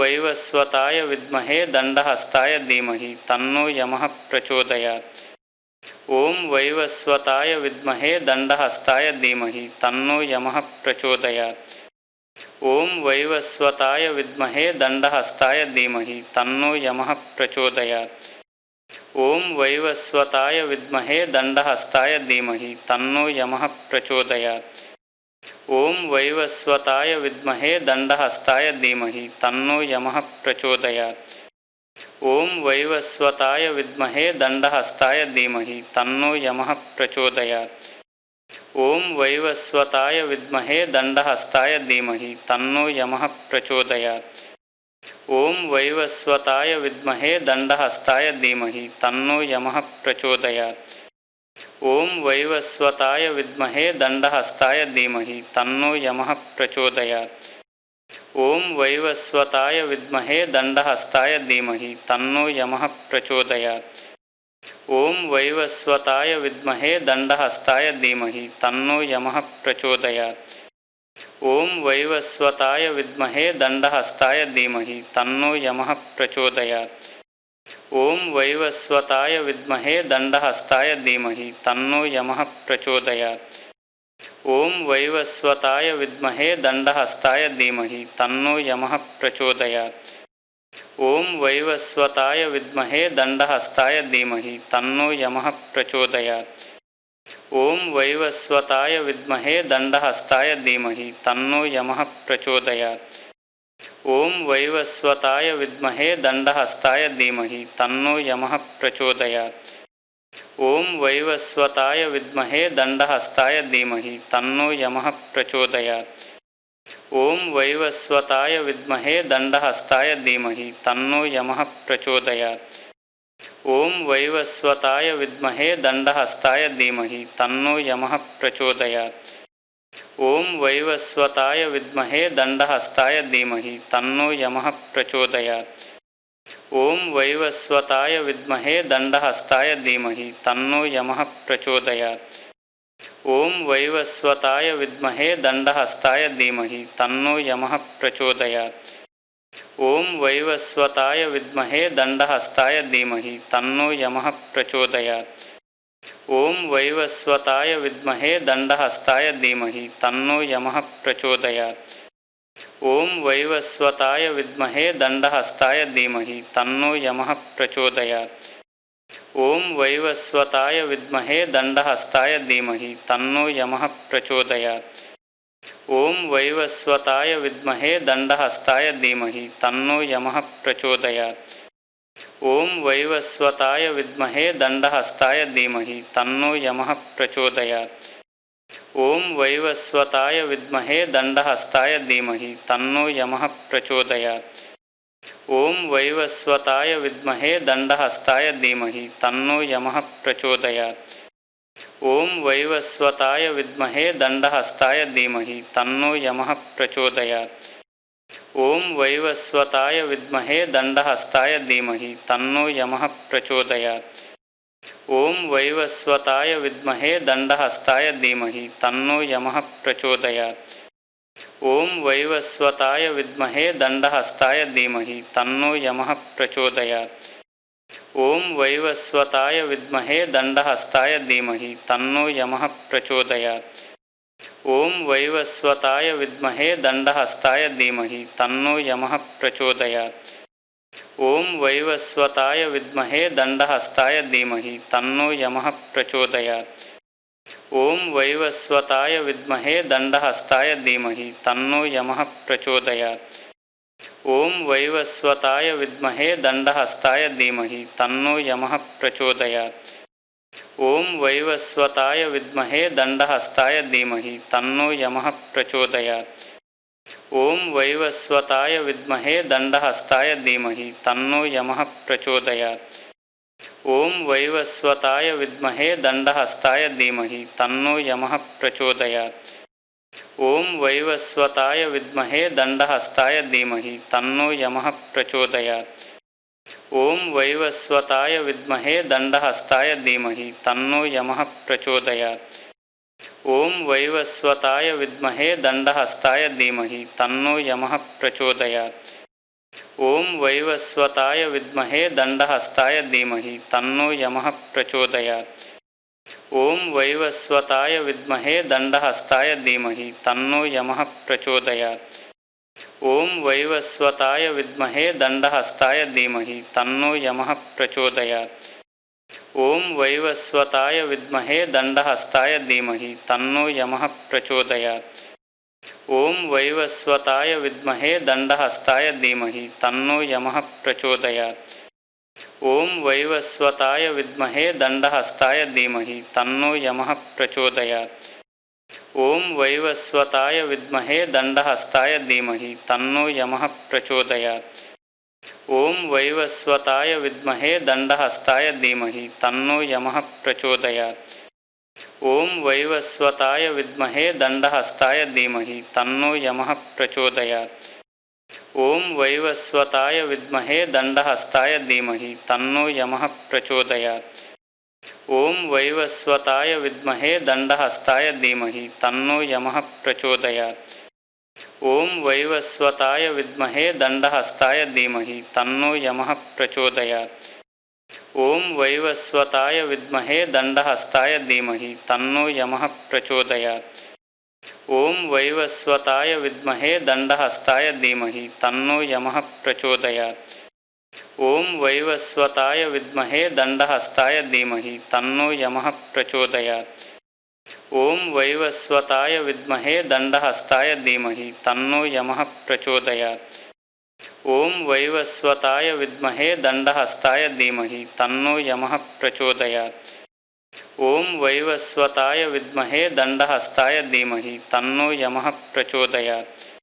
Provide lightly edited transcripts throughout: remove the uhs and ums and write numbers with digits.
वैवस्वताय विद्महे दण्डहस्ताय धीमहि तन्नो यमः प्रचोदयात्। ओम वैवस्वताय विद्महे दण्डहस्ताय धीमहि तन्नो यमः प्रचोदयात्। ओम वैवस्वताय विद्महे दण्डहस्ताय धीमहि तन्नो यमः प्रचोदयात्। ओम वैवस्वताय विद्महे दण्डहस्ताय धीमहि तन्नो यमः प्रचोदयात्। ओम वैवस्वताय विद्महे दण्डहस्ताय धीमहि तन्नो यमः प्रचोदयात्। ओम वैवस्वताय विद्महे दण्डहस्ताय धीमहि तन्नो यमः प्रचोदयात्। ओम वैवस्वताय विद्महे दण्डहस्ताय धीमहि तन्नो यमः प्रचोदयात्। ओम वैवस्वताय विद्महे दण्डहस्ताय धीमहि तन्नो यमः प्रचोदयात्। ओम वैवस्वताय विद्महे दण्डहस्ताय धीमहि तन्नो यमः प्रचोदयात्। ओम वैवस्वताय विद्महे दण्डहस्ताय धीमहि तन्नो यमः प्रचोदयात्। ओम वैवस्वताय विद्महे दण्डहस्ताय धीमहि तन्नो यमः प्रचोदयात्। ओम वैवस्वताय विद्महे दण्डहस्ताय धीमहि तन्नो यमः प्रचोदयात्। ओम वैवस्वताय विद्महे दण्डहस्ताय धीमहि तन्नो यमः प्रचोदयात्। ओम वैवस्वताय विद्महे दण्डहस्ताय धीमहि तन्नो यमः प्रचोदयात्। ओम वैवस्वताय विद्महे दण्डहस्ताय धीमहि तन्नो यमः प्रचोदयात्। ओम वैवस्वताय विद्महे दण्डहस्ताय धीमहि तन्नो यमः प्रचोदयात्। ओम वैवस्वताय विद्महे दण्डहस्ताय धीमहि तन्नो यमः प्रचोदयात्। ओम वैवस्वताय विद्महे दण्डहस्ताय धीमहि तन्नो यमः प्रचोदयात्। ओम वैवस्वताय विद्महे दण्डहस्ताय धीमहि तन्नो यमः प्रचोदयात्। ओम वैवस्वताय विद्महे दण्डहस्ताय धीमहि तन्नो यमः प्रचोदयात्। ओम वैवस्वताय विद्महे दण्डहस्ताय धीमहि तन्नो यमः प्रचोदयात्। ओम वैवस्वताय विद्महे दण्डहस्ताय धीमहि तन्नो यमः प्रचोदयात्। ओम वैवस्वताय विद्महे दण्डहस्ताय धीमहि तन्नो यमः प्रचोदयात्। ओम वैवस्वताय विद्महे दण्डहस्ताय धीमहि तन्नो यमः प्रचोदयात्। ओम वैवस्वताय विद्महे दण्डहस्ताय धीमहि तन्नो यमः प्रचोदयात्। ओम वैवस्वताय विद्महे दण्डहस्ताय धीमहि तन्नो यमः प्रचोदयात्। ओम वैवस्वताय विद्महे दण्डहस्ताय धीमहि तन्नो यमः प्रचोदयात्। ओम वैवस्वताय विद्महे दण्डहस्ताय धीमहि तन्नो यमः प्रचोदयात्। ओम वैवस्वताय विद्महे दण्डहस्ताय धीमहि तन्नो यमः प्रचोदयात्। ओम वैवस्वताय विद्महे दण्डहस्ताय धीमहि तन्नो यमः प्रचोदयात्। ओम वैवस्वताय विद्महे दण्डहस्ताय धीमहि तन्नो यमः प्रचोदयात्। ओम वैवस्वताय विद्महे दण्डहस्ताय धीमहि तन्नो यमः प्रचोदयात्। ओम वैवस्वताय विद्महे दण्डहस्ताय धीमहि तन्नो यमः प्रचोदयात्। ओम वैवस्वताय विद्महे दण्डहस्ताय धीमहि तन्नो यमः प्रचोदयात्। ओम वैवस्वताय विद्महे दण्डहस्ताय धीमहि तन्नो यमः प्रचोदयात्। ओम वैवस्वताय विद्महे दण्डहस्ताय धीमहि तन्नो यमः प्रचोदयात्। ओम वैवस्वताय विद्महे दण्डहस्ताय धीमहि तन्नो यमः प्रचोदयात्। ओम वैवस्वताय विद्महे दण्डहस्ताय धीमहि तन्नो यमः प्रचोदयात्। ओम वैवस्वताय विद्महे दण्डहस्ताय धीमहि तन्नो यमः प्रचोदयात्। ओम वैवस्वताय विद्महे दण्डहस्ताय धीमहि तन्नो यमः प्रचोदयात्। ओम वैवस्वताय विद्महे दण्डहस्ताय धीमहि तन्नो यमः प्रचोदयात्। ओम वैवस्वताय विद्महे दण्डहस्ताय धीमहि तन्नो यमः प्रचोदयात्। ओम वैवस्वताय विद्महे दण्डहस्ताय धीमहि तन्नो यमः प्रचोदयात्। ओम वैवस्वताय विद्महे दण्डहस्ताय धीमहि तन्नो यमः प्रचोदयात्। ओम वैवस्वताय विद्महे दण्डहस्ताय धीमहि तन्नो यमः प्रचोदयात्। ओम वैवस्वताय विद्महे दण्डहस्ताय धीमहि तन्नो यमः प्रचोदयात्। ओम वैवस्वताय विद्महे दंडहस्ताय धीमहि तन्नो यमः प्रचोदयात्। ओम वैवस्वताय विद्महे दंडहस्ताय धीमहि तन्नो यमः प्रचोदयात्। ओम वैवस्वताय विद्महे दंडहस्ताय धीमहि तन्नो यमः प्रचोदयात्। ओम वैवस्वताय विद्महे दंडहस्ताय धीमहि तन्नो यमः प्रचोदयात्। ओम वैवस्वताय विद्महे दंडहस्ताय धीमहि तन्नो यमः प्रचोदयात्। ओम वैवस्वताय विद्महे दंडहस्ताय धीमहि तन्नो यमः प्रचोदयात्। ओम वैवस्वताय विद्महे दंडहस्ताय धीमहि तन्नो यमः प्रचोदयात्। ओम वैवस्वताय विद्महे दंडहस्ताय धीमहि तन्नो यमः प्रचोदयात्। ओम वैवस्वताय विद्महे दंडहस्ताय धीमहि तन्नो यमः प्रचोदयात्। ओम वैवस्वताय विद्महे दंडहस्ताय धीमहि तन्नो यमः प्रचोदयात्। ओम वैवस्वताय विद्महे दंडहस्ताय धीमहि तन्नो यमः प्रचोदयात्। ओम वैवस्वताय विद्महे दंडहस्ताय धीमहि तन्नो यमः प्रचोदयात्। ओम वैवस्वताय विद्महे दंडहस्ताय धीमहि तन्नो यमः प्रचोदयात्। ओम वैवस्वताय विद्महे दंडहस्ताय धीमहि तन्नो यमः प्रचोदयात्। ओम वैवस्वताय विद्महे दंडहस्ताय धीमहि तन्नो यमः प्रचोदयात्। ओम वैवस्वताय विद्महे दंडहस्ताय धीमहि तन्नो यमः प्रचोदयात्। ओम वैवस्वताय विद्महे दंडहस्ताय धीमहि तन्नो यमः प्रचोदयात्। ओम वैवस्वताय विद्महे दंडहस्ताय धीमहि तन्नो यमः प्रचोदयात्।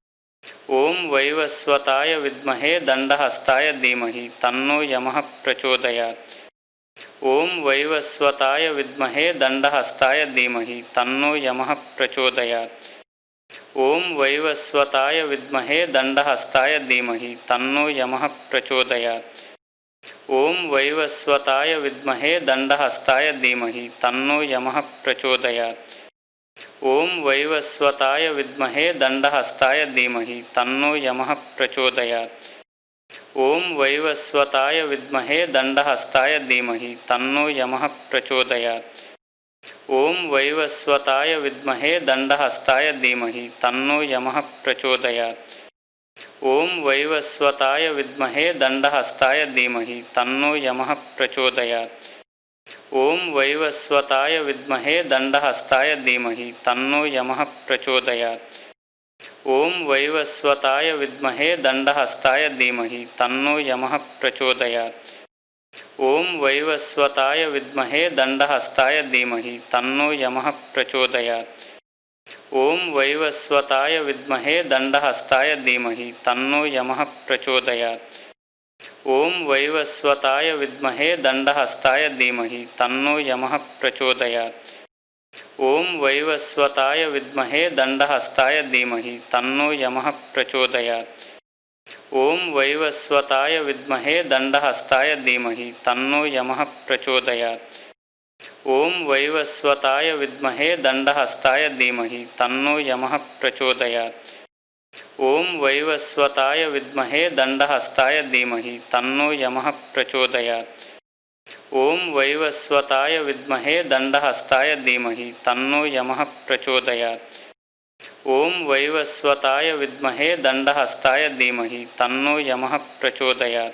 ओम वैवस्वताय विद्महे दंडहस्ताय धीमहि तन्नो यमः प्रचोदयात्। ओम वैवस्वताय विद्महे दंडहस्ताय धीमहि तन्नो यमः प्रचोदयात्। ओम वैवस्वताय विद्महे दंडहस्ताय धीमहि तन्नो यमः प्रचोदयात्। ओम वैवस्वताय विद्महे दंडहस्ताय धीमहि तन्नो यमः प्रचोदयात्। ओम वैवस्वताय विद्महे दंडहस्ताय धीमहि तन्नो यमः प्रचोदयात्। ओम वैवस्वताय विद्महे दंडहस्ताय धीमहि तन्नो यमः प्रचोदयात्। ओम वैवस्वताय विद्महे दंडहस्ताय धीमहि तन्नो यमः प्रचोदयात्। ओम वैवस्वताय विद्महे दंडहस्ताय धीमहि तन्नो यमः प्रचोदयात्। ओम वैवस्वताय विद्महे दंडहस्ताय धीमहि तन्नो यमः प्रचोदयात्। ओम वैवस्वताय विद्महे दंडहस्ताय धीमहि तन्नो यमः प्रचोदयात्। ओम वैवस्वताय विद्महे दंडहस्ताय धीमहि तन्नो यमः प्रचोदयात्। ओम वैवस्वताय विद्महे दंडहस्ताय धीमहि तन्नो यमः प्रचोदयात्। ओम वैवस्वताय विद्महे दंडहस्ताय धीमहि तन्नो यमः प्रचोदयात्। ओम वैवस्वताय विद्महे दंडहस्ताय धीमहि तन्नो यमः प्रचोदयात्। ओम वैवस्वताय विद्महे दंडहस्ताय धीमहि तन्नो यमः प्रचोदयात्। ओम वैवस्वताय विद्महे दंडहस्ताय धीमहि तन्नो यमः प्रचोदयात्। ओम वैवस्वताय विद्महे दंडहस्ताय धीमहि तन्नो यमः प्रचोदयात्। ओम वैवस्वताय विद्महे दंडहस्ताय धीमहि तन्नो यमः प्रचोदयात्। ओम वैवस्वताय विद्महे दंडहस्ताय धीमहि तन्नो यमः प्रचोदयात्।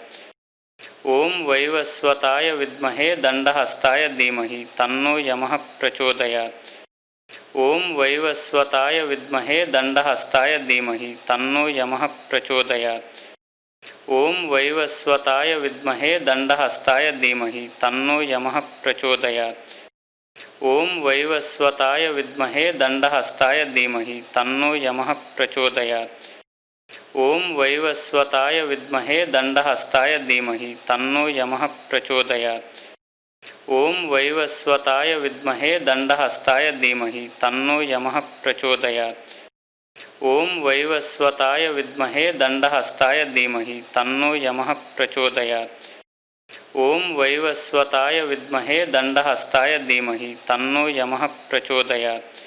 ओम वैवस्वताय विद्महे दंडहस्ताय धीमहि तन्नो यमः प्रचोदयात्। ओम वैवस्वताय विद्महे दंडहस्ताय धीमहि तन्नो यमः प्रचोदयात्। ओम वैवस्वताय विद्महे दंडहस्ताय धीमहि तन्नो यमः प्रचोदयात्। ओम वैवस्वताय विद्महे दंडहस्ताय धीमहि तन्नो यमः प्रचोदयात्। ओम वैवस्वताय विद्महे दंडहस्ताय धीमहि तन्नो यमः प्रचोदयात्। ओम वैवस्वताय विद्महे दंडहस्ताय धीमहि तन्नो यमः प्रचोदयात्। ओम वैवस्वताय विद्महे दंडहस्ताय धीमहि तन्नो यमः प्रचोदयात्। ओम वैवस्वताय विद्महे दंडहस्ताय धीमहि तन्नो यमः प्रचोदयात्।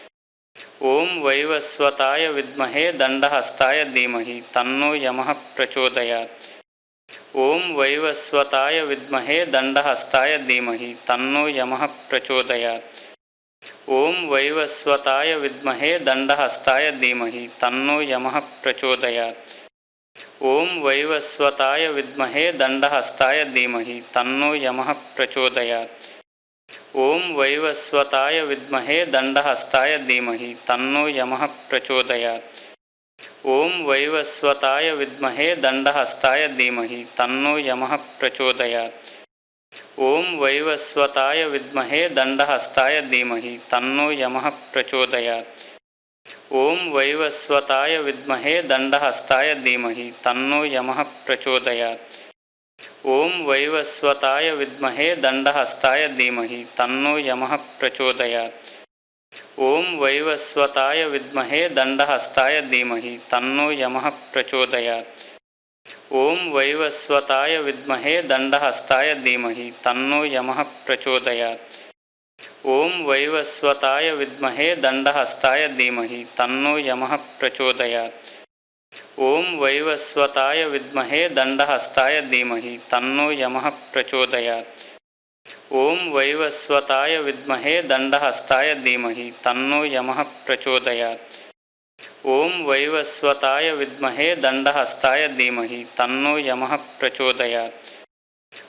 ओम वैवस्वताय विद्महे दंडहस्ताय धीमहि तन्नो यमः प्रचोदयात्। ओम वैवस्वताय विद्महे दंडहस्ताय धीमहि तन्नो यमः प्रचोदयात्। ओम वैवस्वताय विद्महे दंडहस्ताय धीमहि तन्नो यमः प्रचोदयात्। ओम वैवस्वताय विद्महे दंडहस्ताय धीमहि तन्नो यमः प्रचोदयात्। ओम वैवस्वताय विद्महे दंडहस्ताय धीमहि तन्नो यमः प्रचोदयात्। ओम वैवस्वताय विद्महे दंडहस्ताय धीमहि तन्नो यमः प्रचोदयात्। ओम वैवस्वताय विद्महे दंडहस्ताय धीमहि तन्नो यमः प्रचोदयात्। ओम वैवस्वताय विद्महे दंडहस्ताय धीमहि तन्नो यमः प्रचोदयात्। ओम वैवस्वताय विद्महे दंडहस्ताय धीमहि तन्नो यमः प्रचोदयात्। ओम वैवस्वताय विद्महे दंडहस्ताय धीमहि तन्नो यमः प्रचोदयात्। ओम वैवस्वताय विद्महे दंडहस्ताय धीमहि तन्नो यमः प्रचोदयात्। ओम वैवस्वताय विद्महे दंडहस्ताय धीमहि तन्नो यमः प्रचोदयात्। ओम वैवस्वताय विद्महे दंडहस्ताय धीमहि तन्नो यमः प्रचोदयात्। ओम वैवस्वताय विद्महे दंडहस्ताय धीमहि तन्नो यमः प्रचोदयात्। ओम वैवस्वताय विद्महे दंडहस्ताय धीमहि तन्नो यमः प्रचोदयात्।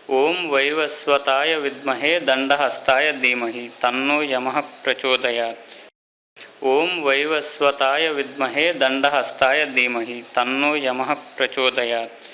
ओम वैवस्वताय विद्महे दंडहस्ताय धीमहि तन्नो यमः प्रचोदयात्। ओम वैवस्वताय विद्महे दंडहस्ताय धीमहि तन्नो यमः प्रचोदयात्।